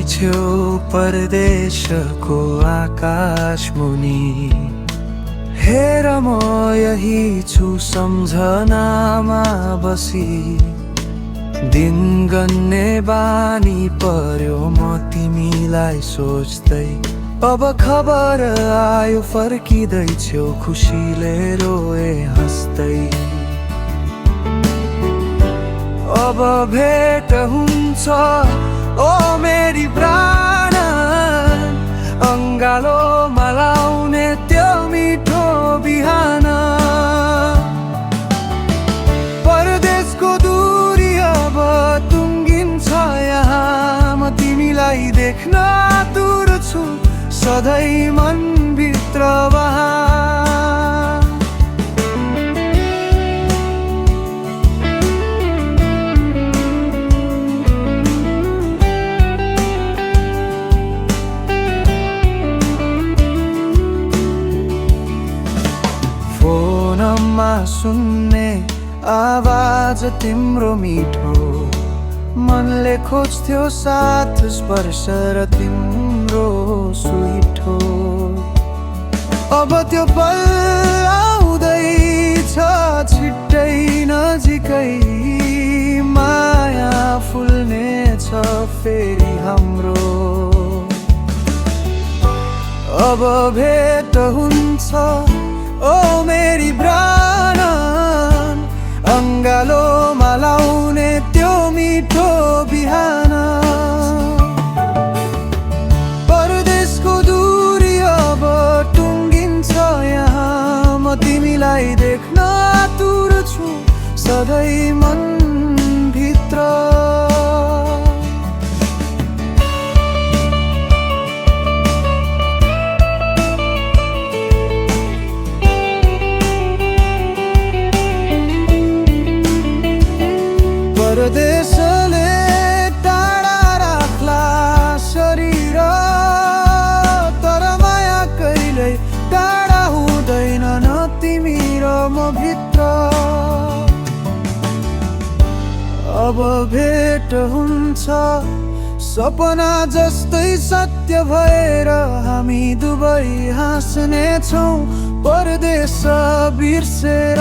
छेउ परदेशको आकाश मुनि हेर म यही छु सम्झनामा बसी दिन गन्ने बानी पर्यो म तिमीलाई सोच्दै अब खबर आयो फर्किँदै छेउ खुसीले रोए हाँस्दै अब भेट हुन्छ ओ मेरी प्राण अङ्गालोमा लाउने त्यो मिठो बिहान परदेशको दूरी अब टुङ्गिन्छ यहाँ म तिमीलाई देख्न आतुर छु सधैँ मनभित्र वहाँ फोनमा सुन्ने आवाज तिम्रो मिठो मनले खोज्थ्यो साथ स्पर्श र तिम्रो सुइठो अब त्यो पल आउँदैछ छिट्टै नजिकै माया फुल्नेछ फेरि हाम्रो अब भेट हुन्छ ओ मेरी प्राण अङ्गालोमा लाउने त्यो मिठो बिहान परदेशको दूरी अब टुङ्गिन्छ यहाँ म तिमीलाई देख्न आतुर छु सधैँ मनभित्र परदेशले टाढा राख्ला शरीर तर माया कहिल्यै टाढा हुँदैन न तिमी र म भित्र अब भेट हुन्छ सपना जस्तै सत्य भएर हामी दुवै हाँस्नेछौँ परदेश बिर्सेर